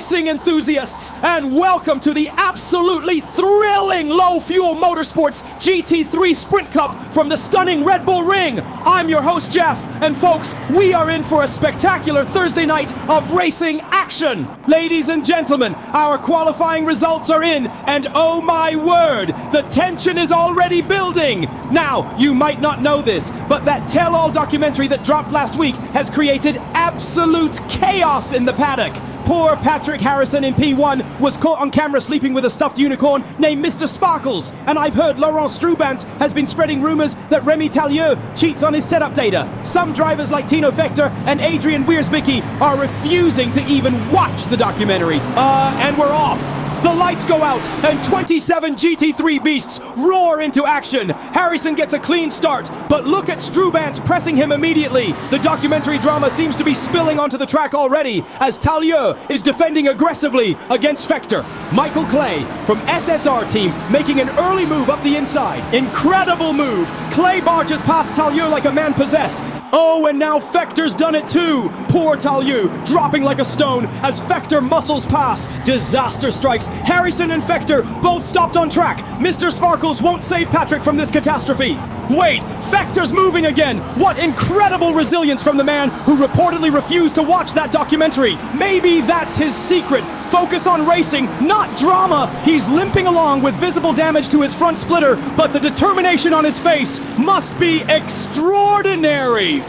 racing enthusiasts, and welcome to the absolutely thrilling low-fuel Motorsports GT3 Sprint Cup from the stunning Red Bull Ring. I'm your host, Jeff, and folks, we are in for a spectacular Thursday night of racing action. Ladies and gentlemen, our qualifying results are in, and oh my word, the tension is already building. Now, you might not know this, but that tell-all documentary that dropped last week has created absolute chaos in the paddock. Poor Patrick Harrison in P1 was caught on camera sleeping with a stuffed unicorn named Mr. Sparkles, and I've heard Laurent Strubans has been spreading rumors that Remy Tallieu cheats on his setup data. Some drivers like Tino Fekter and Adrian Wiersbicki are refusing to even watch the documentary. And we're off. The lights go out, and 27 GT3 beasts roar into action. Harrison gets a clean start, but look at Strubans pressing him immediately. The documentary drama seems to be spilling onto the track already, as Tallieu is defending aggressively against Fekter. Michael Clay from SSR team making an early move up the inside. Incredible move. Clay barges past Tallieu like a man possessed. Oh, and now Fekter's done it too. Poor Tallieu dropping like a stone as Fekter muscles past. Disaster strikes. Harrison and Fekter both stopped on track. Mr. Sparkles won't save Patrick from this catastrophe. Wait, Fekter's moving again. What incredible resilience from the man who reportedly refused to watch that documentary. Maybe that's his secret. Focus on racing, not drama. He's limping along with visible damage to his front splitter, but the determination on his face must be extraordinary.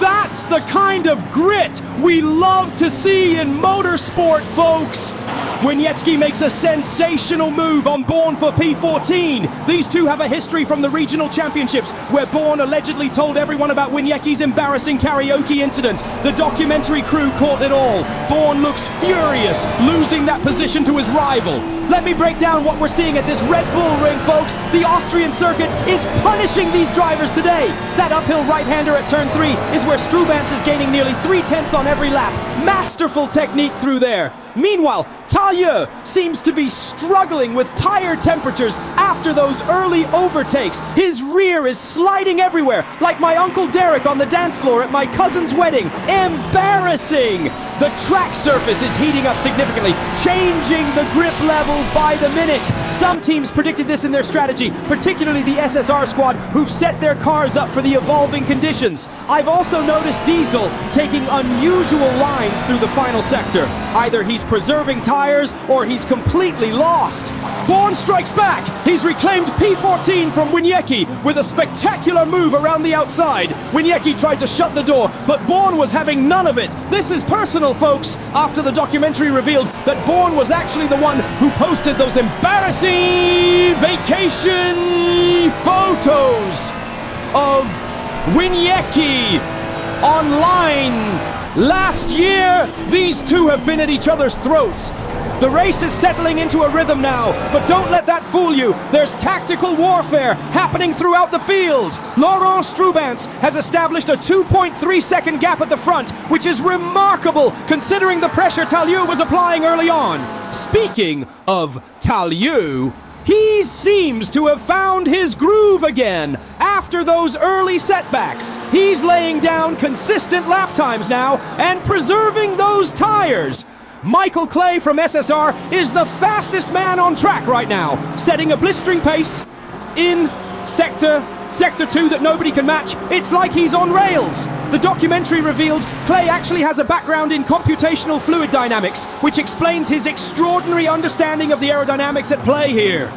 That's the kind of grit we love to see in motorsport, folks. Wieniecki makes a sensational move on Bourne for P14. These two have a history from the regional championships, where Bourne allegedly told everyone about Wieniecki's embarrassing karaoke incident. The documentary crew caught it all. Bourne looks furious, losing that position to his rival. Let me break down what we're seeing at this Red Bull Ring, folks. The Austrian circuit is punishing these drivers today. That uphill right-hander at turn 3 is where Strubans is gaining nearly 3/10 on every lap. Masterful technique through there. Meanwhile, Tallieu seems to be struggling with tire temperatures after those early overtakes. His rear is sliding everywhere, like my Uncle Derek on the dance floor at my cousin's wedding. Embarrassing! The track surface is heating up significantly, changing the grip levels by the minute. Some teams predicted this in their strategy, particularly the SSR squad, who've set their cars up for the evolving conditions. I've also noticed Diesel taking unusual lines through the final sector. Either he's preserving tires or he's completely lost. Bourne strikes back. He's reclaimed P14 from Wieniecki with a spectacular move around the outside. Wieniecki tried to shut the door, but Bourne was having none of it. This is personal, folks, after the documentary revealed that Bourne was actually the one who posted those embarrassing vacation photos of Wieniecki online. Last year, these two have been at each other's throats. The race is settling into a rhythm now, but don't let that fool you. There's tactical warfare happening throughout the field. Laurent Strubans has established a 2.3-second gap at the front, which is remarkable considering the pressure Tallieu was applying early on. Speaking of Tallieu, he seems to have found his groove again. After those early setbacks, he's laying down consistent lap times now and preserving those tires. Michael Clay from SSR is the fastest man on track right now, setting a blistering pace in Sector 2 that nobody can match. It's like he's on rails. The documentary revealed Clay actually has a background in computational fluid dynamics, which explains his extraordinary understanding of the aerodynamics at play here.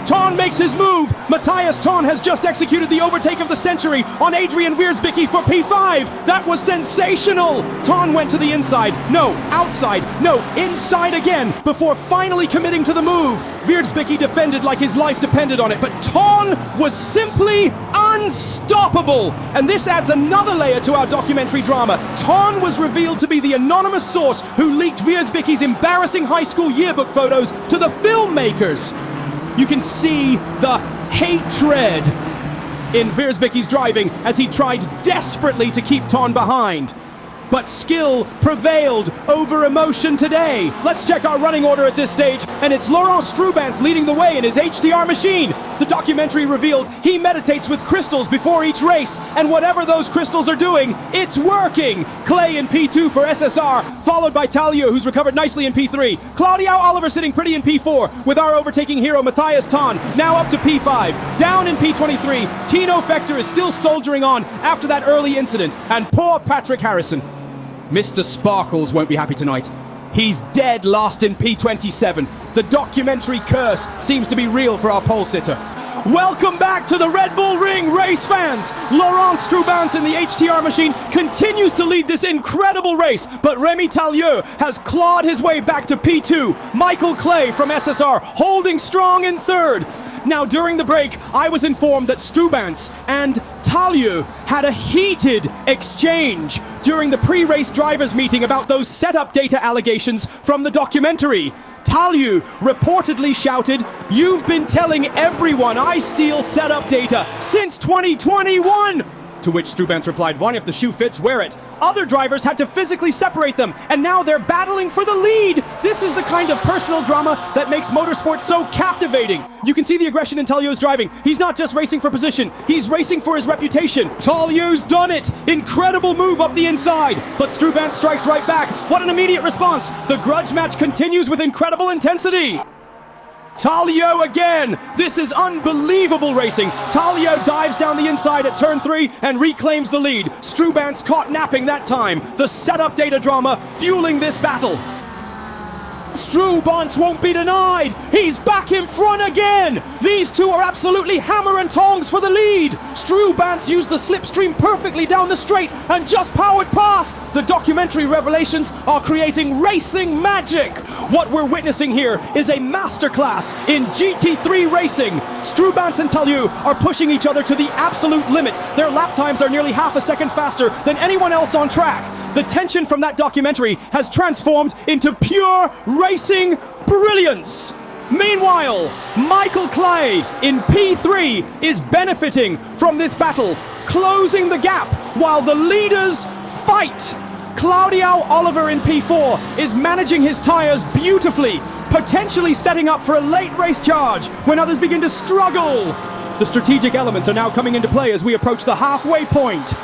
Ton makes his move. Matthias Ton has just executed the overtake of the century on Adrian Wiersbicki for P5. That was sensational. Ton went to the inside. No, outside. No, inside again before finally committing to the move. Wiersbicki defended like his life depended on it, but Ton was simply unstoppable. And this adds another layer to our documentary drama. Ton was revealed to be the anonymous source who leaked Wiersbicki's embarrassing high school yearbook photos to the filmmakers. You can see the hatred in Wiersbicki's driving as he tried desperately to keep Ton behind. but skill prevailed over emotion today. Let's check our running order at this stage, and it's Laurent Strubans leading the way in his HDR machine. The documentary revealed he meditates with crystals before each race, and whatever those crystals are doing, it's working. Clay in P2 for SSR, followed by Talio, who's recovered nicely in P3. Claude Oliver sitting pretty in P4, with our overtaking hero Matthias Ton now up to P5. Down in P23, Tino Fector is still soldiering on after that early incident, and poor Patrick Harrison. Mr. Sparkles won't be happy tonight. He's dead last in P27. The documentary curse seems to be real for our pole sitter. Welcome back to the Red Bull Ring, race fans! Laurent Strubans in the HTR machine continues to lead this incredible race, but Remy Tallieu has clawed his way back to P2. Michael Clay from SSR holding strong in third. Now, during the break, I was informed that Strubans and Tallieu had a heated exchange during the pre-race drivers meeting about those setup data allegations from the documentary. Tallieu reportedly shouted, "You've been telling everyone I steal setup data since 2021! To which Strubans replied, "One, if the shoe fits, wear it." Other drivers had to physically separate them, and now they're battling for the lead. This is the kind of personal drama that makes motorsports so captivating. You can see the aggression in Tallieu's driving. He's not just racing for position, he's racing for his reputation. Tallieu's done it! Incredible move up the inside. But Strubans strikes right back. What an immediate response! The grudge match continues with incredible intensity. Tallieu again! This is unbelievable racing. Tallieu dives down the inside at turn 3 and reclaims the lead. Strubans caught napping that time. The setup data drama fueling this battle. Strubans won't be denied. He's back in front again. These two are absolutely hammer and tongs for the lead. Strubans used the slipstream perfectly down the straight and just powered past. The documentary revelations are creating racing magic. What we're witnessing here is a masterclass in GT3 racing. Strubans and Tallieu are pushing each other to the absolute limit. Their lap times are nearly half a second faster than anyone else on track. The tension from that documentary has transformed into pure racing brilliance. Meanwhile, Michael Clay in P3 is benefiting from this battle, closing the gap while the leaders fight. Claudio Oliver in P4 is managing his tires beautifully, potentially setting up for a late race charge when others begin to struggle. The strategic elements are now coming into play as we approach the halfway point.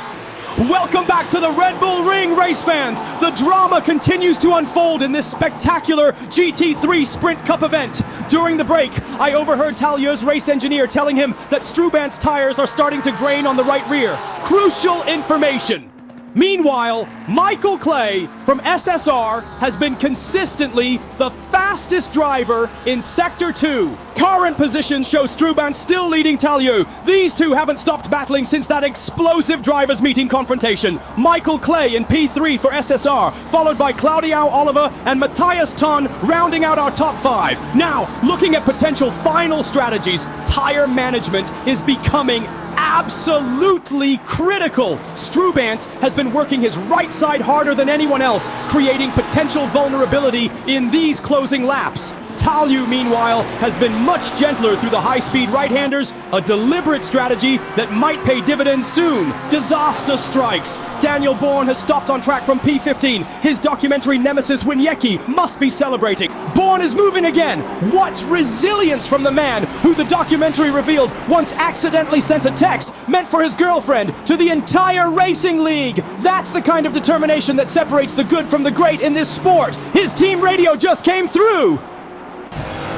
Welcome back to the Red Bull Ring, race fans! The drama continues to unfold in this spectacular GT3 Sprint Cup event. During the break, I overheard Tallieu's race engineer telling him that Strubans' tires are starting to grain on the right rear. Crucial information! Meanwhile, Michael Clay from SSR has been consistently the fastest driver in Sector 2. Current positions show Strubans still leading Tallieu. These two haven't stopped battling since that explosive drivers' meeting confrontation. Michael Clay in P3 for SSR, followed by Claudio Oliver and Matthias Ton rounding out our top 5. Now, looking at potential final strategies, tire management is becoming absolutely critical. Strubans has been working his right side harder than anyone else, creating potential vulnerability in these closing laps. Tallieu, meanwhile, has been much gentler through the high-speed right-handers, a deliberate strategy that might pay dividends soon. Disaster strikes. Daniel Bourne has stopped on track from P15. His documentary nemesis Winiecki must be celebrating. Bourne is moving again. What resilience from the man who the documentary revealed once accidentally sent a text meant for his girlfriend to the entire racing league. That's the kind of determination that separates the good from the great in this sport. His team radio just came through.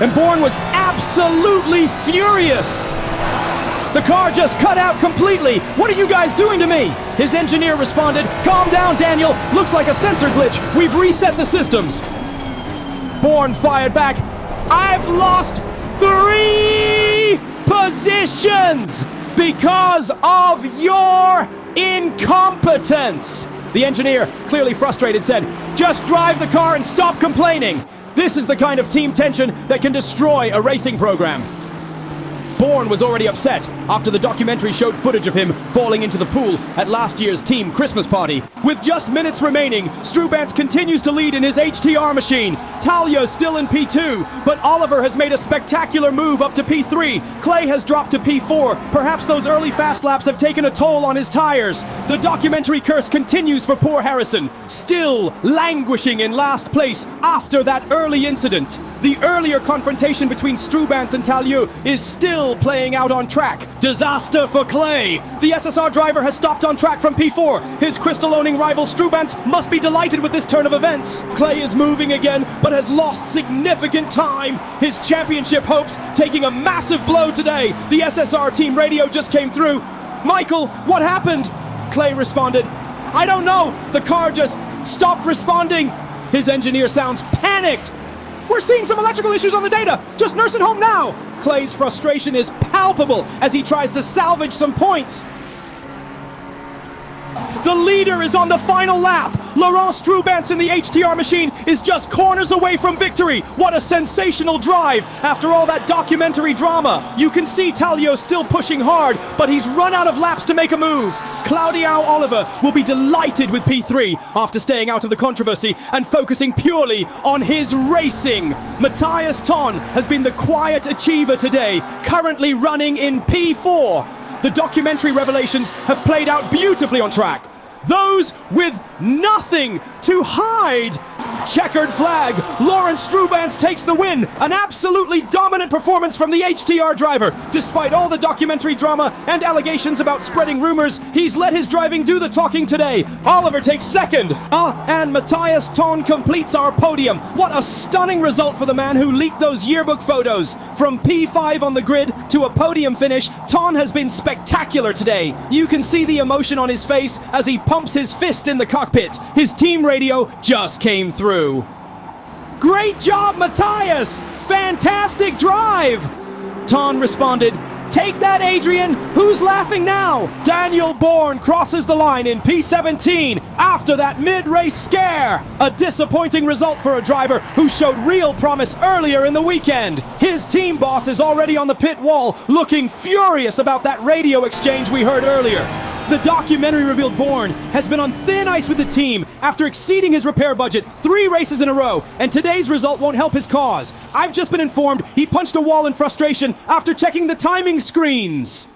And Bourne was absolutely furious. The car just cut out completely. What are you guys doing to me? His engineer responded, "Calm down, Daniel. Looks like a sensor glitch. We've reset the systems." Bourne fired back, "I've lost 3 positions because of your incompetence." The engineer, clearly frustrated, said, "Just drive the car and stop complaining." This is the kind of team tension that can destroy a racing program. Bourne was already upset after the documentary showed footage of him falling into the pool at last year's team Christmas party. With just minutes remaining, Strubance continues to lead in his HTR machine. Talia's still in P2, but Oliver has made a spectacular move up to P3. Clay has dropped to P4. Perhaps those early fast laps have taken a toll on his tires. The documentary curse continues for poor Harrison, still languishing in last place after that early incident. The earlier confrontation between Strubance and Talia is still playing out on track. Disaster for Clay. The SSR driver has stopped on track from P4. His crystal-owning rival Strubance must be delighted with this turn of events. Clay is moving again, but has lost significant time. His championship hopes taking a massive blow today. The SSR team radio just came through. Michael, what happened? Clay responded, I don't know. The car just stopped responding. His engineer sounds panicked. We're seeing some electrical issues on the data. Just nurse it home now. Clay's frustration is palpable as he tries to salvage some points. The leader is on the final lap. Laurent Strubance in the HTR machine is just corners away from victory. What a sensational drive after all that documentary drama. You can see Talio still pushing hard, but he's run out of laps to make a move. Claudio Oliver will be delighted with P3 after staying out of the controversy and focusing purely on his racing. Matthias Ton has been the quiet achiever today, currently running in P4. The documentary revelations have played out beautifully on track. Those with nothing to hide. Checkered flag. Lawrence Strubance takes the win. An absolutely dominant performance from the HTR driver. Despite all the documentary drama and allegations about spreading rumors, he's let his driving do the talking today. Oliver takes second. And Matthias Ton completes our podium. What a stunning result for the man who leaked those yearbook photos. From P5 on the grid to a podium finish, Ton has been spectacular today. You can see the emotion on his face as he pumps his fist in the cockpit. His team radio just came through. Great job, Matthias! Fantastic drive! Ton responded, take that, Adrian! Who's laughing now? Daniel Bourne crosses the line in P17 after that mid-race scare. A disappointing result for a driver who showed real promise earlier in the weekend. His team boss is already on the pit wall, looking furious about that radio exchange we heard earlier. The documentary revealed Bourne has been on thin ice with the team after exceeding his repair budget 3 races in a row, and today's result won't help his cause. I've just been informed he punched a wall in frustration after checking the timing screens.